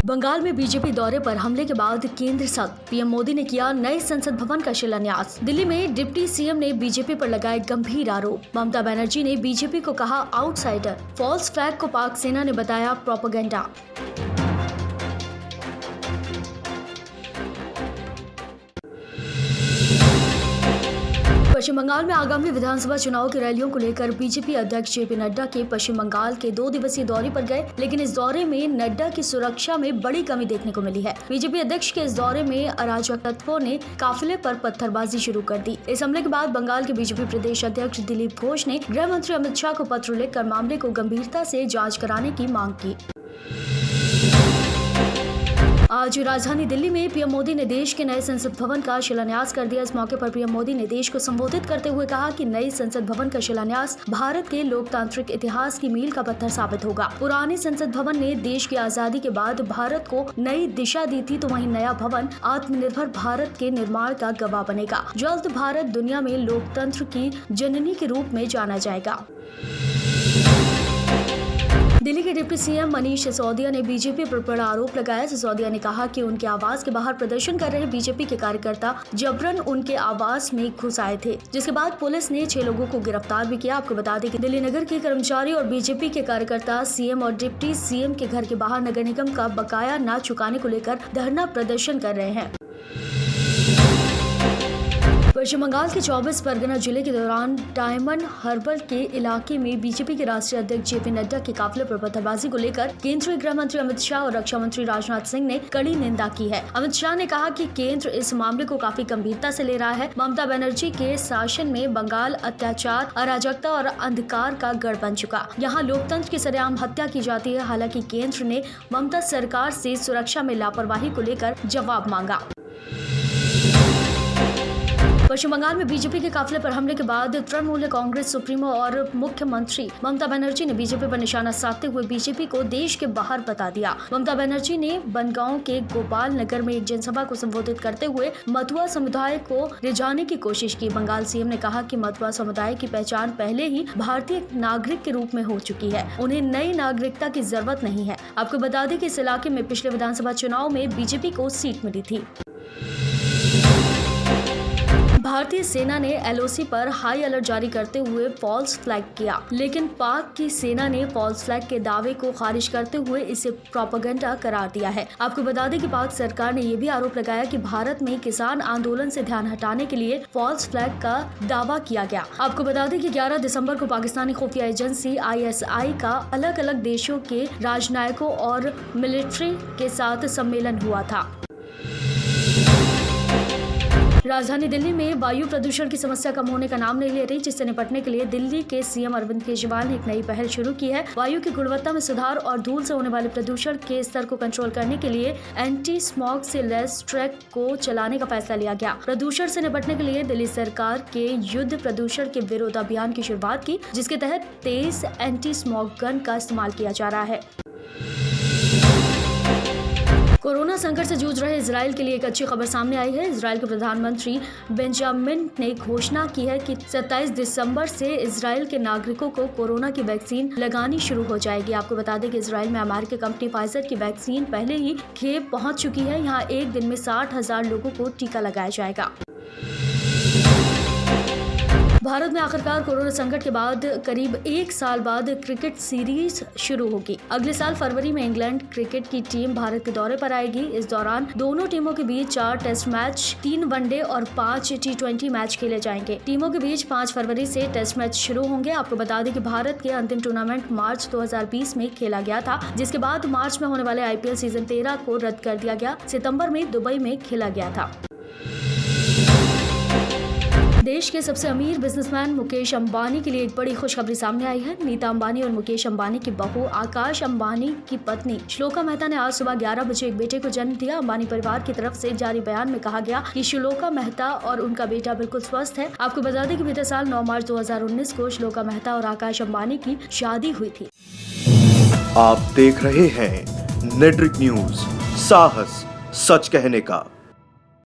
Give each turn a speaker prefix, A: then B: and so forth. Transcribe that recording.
A: बंगाल में बीजेपी दौरे पर हमले के बाद केंद्र साथ पीएम मोदी ने किया नए संसद भवन का शिलान्यास। दिल्ली में डिप्टी सीएम ने बीजेपी पर लगाए गंभीर आरोप। ममता बनर्जी ने बीजेपी को कहा आउटसाइडर। फॉल्स फ्लैग को पाक सेना ने बताया प्रोपेगेंडा। पश्चिम बंगाल में आगामी विधानसभा चुनाव की रैलियों को लेकर बीजेपी अध्यक्ष जेपी नड्डा के पश्चिम बंगाल के 2 दिवसीय दौरे पर गए, लेकिन इस दौरे में नड्डा की सुरक्षा में बड़ी कमी देखने को मिली है। बीजेपी अध्यक्ष के इस दौरे में अराजक तत्वों ने काफिले पर पत्थरबाजी शुरू कर दी। इस हमले के बाद बंगाल के बीजेपी प्रदेश अध्यक्ष दिलीप घोष ने गृह मंत्री अमित शाह को पत्र लिखकर मामले को गंभीरता से जाँच कराने की मांग की। आज राजधानी दिल्ली में पीएम मोदी ने देश के नए संसद भवन का शिलान्यास कर दिया। इस मौके पर पीएम मोदी ने देश को संबोधित करते हुए कहा कि नई संसद भवन का शिलान्यास भारत के लोकतांत्रिक इतिहास की मील का पत्थर साबित होगा। पुराने संसद भवन ने देश की आजादी के बाद भारत को नई दिशा दी थी, तो वहीं नया भवन आत्मनिर्भर भारत के निर्माण का गवाह बनेगा। जल्द भारत दुनिया में लोकतंत्र की जननी के रूप में जाना जाएगा। दिल्ली के डिप्टी सीएम मनीष सिसोदिया ने बीजेपी पर बड़ा आरोप लगाया। सिसोदिया ने कहा कि उनके आवास के बाहर प्रदर्शन कर रहे बीजेपी के कार्यकर्ता जबरन उनके आवास में घुस आए थे, जिसके बाद पुलिस ने 6 लोगों को गिरफ्तार भी किया। आपको बता दें कि दिल्ली नगर के कर्मचारी और बीजेपी के कार्यकर्ता सीएम और डिप्टी सीएम के घर के बाहर नगर निगम का बकाया न चुकाने को लेकर धरना प्रदर्शन कर रहे हैं। पश्चिम बंगाल के 24 परगना जिले के दौरान डायमंड हार्बर के इलाके में बीजेपी के राष्ट्रीय अध्यक्ष जेपी नड्डा के काफिले पर पत्थरबाजी को लेकर केंद्रीय गृह मंत्री अमित शाह और रक्षा मंत्री राजनाथ सिंह ने कड़ी निंदा की है। अमित शाह ने कहा कि केंद्र इस मामले को काफी गंभीरता से ले रहा है। ममता बनर्जी के शासन में बंगाल अत्याचार, अराजकता और अंधकार का गढ़ बन चुका। यहाँ लोकतंत्र की सरेआम हत्या की जाती है। हालांकि केंद्र ने ममता सरकार से सुरक्षा में लापरवाही को लेकर जवाब मांगा। पश्चिम बंगाल में बीजेपी के काफिले पर हमले के बाद तृणमूल कांग्रेस सुप्रीमो और मुख्यमंत्री ममता बनर्जी ने बीजेपी पर निशाना साधते हुए बीजेपी को देश के बाहर बता दिया। ममता बनर्जी ने बनगांव के गोपाल नगर में एक जनसभा को संबोधित करते हुए मथुआ समुदाय को रिझाने की कोशिश की। बंगाल सीएम ने कहा कि मथुआ समुदाय की पहचान पहले ही भारतीय नागरिक के रूप में हो चुकी है, उन्हें नई नागरिकता की जरूरत नहीं है। आपको बता दें कि इस इलाके में पिछले विधानसभा चुनाव में बीजेपी को सीट मिली थी। भारतीय सेना ने एलओसी पर हाई अलर्ट जारी करते हुए फॉल्स फ्लैग किया, लेकिन पाक की सेना ने फॉल्स फ्लैग के दावे को खारिज करते हुए इसे प्रोपेगेंडा करार दिया है। आपको बता दें कि पाक सरकार ने यह भी आरोप लगाया कि भारत में किसान आंदोलन से ध्यान हटाने के लिए फॉल्स फ्लैग का दावा किया गया। आपको बता दें कि 11 दिसंबर को पाकिस्तानी खुफिया एजेंसी ISI का अलग अलग देशों के राजनयिकों और मिलिट्री के साथ सम्मेलन हुआ था। राजधानी दिल्ली में वायु प्रदूषण की समस्या कम होने का नाम नहीं ले रही, जिससे निपटने के लिए दिल्ली के सीएम अरविंद केजरीवाल ने एक नई पहल शुरू की है। वायु की गुणवत्ता में सुधार और धूल से होने वाले प्रदूषण के स्तर को कंट्रोल करने के लिए एंटी स्मॉग से लैस ट्रक को चलाने का फैसला लिया गया। प्रदूषण से निपटने के लिए दिल्ली सरकार के युद्ध प्रदूषण के विरोध अभियान की शुरुआत की, जिसके तहत 23 एंटी स्मॉग गन का इस्तेमाल किया जा रहा है। कोरोना संकट से जूझ रहे इजराइल के लिए एक अच्छी खबर सामने आई है। इजराइल के प्रधानमंत्री बेंजामिन ने घोषणा की है कि 27 दिसंबर से इजराइल के नागरिकों को कोरोना की वैक्सीन लगानी शुरू हो जाएगी। आपको बता दें कि इजराइल में अमेरिकी कंपनी फाइजर की वैक्सीन पहले ही खेप पहुंच चुकी है। यहाँ एक दिन में 60,000 लोगों को टीका लगाया जाएगा। भारत में आखिरकार कोरोना संकट के बाद करीब 1 साल बाद क्रिकेट सीरीज शुरू होगी। अगले साल फरवरी में इंग्लैंड क्रिकेट की टीम भारत के दौरे पर आएगी। इस दौरान दोनों टीमों के बीच 4 टेस्ट मैच, 3 वनडे और 5 T20 मैच खेले जाएंगे। टीमों के बीच 5 फरवरी से टेस्ट मैच शुरू होंगे। आपको बता दें कि भारत के अंतिम टूर्नामेंट मार्च 2020 में खेला गया था, जिसके बाद मार्च में होने वाले IPL सीजन 13 को रद्द कर दिया गया। सितंबर में दुबई में खेला गया था। देश के सबसे अमीर बिजनेसमैन मुकेश अंबानी के लिए एक बड़ी खुशखबरी सामने आई है। नीता अंबानी और मुकेश अंबानी की बहू आकाश अंबानी की पत्नी श्लोका मेहता ने आज सुबह 11 बजे एक बेटे को जन्म दिया। अंबानी परिवार की तरफ से जारी बयान में कहा गया कि श्लोका मेहता और उनका बेटा बिल्कुल स्वस्थ है। आपको बता दें कि बीते साल 9 मार्च 2019 को श्लोका मेहता और आकाश अंबानी की शादी हुई थी।
B: आप देख रहे हैं नेट्रिक न्यूज, साहस सच कहने का।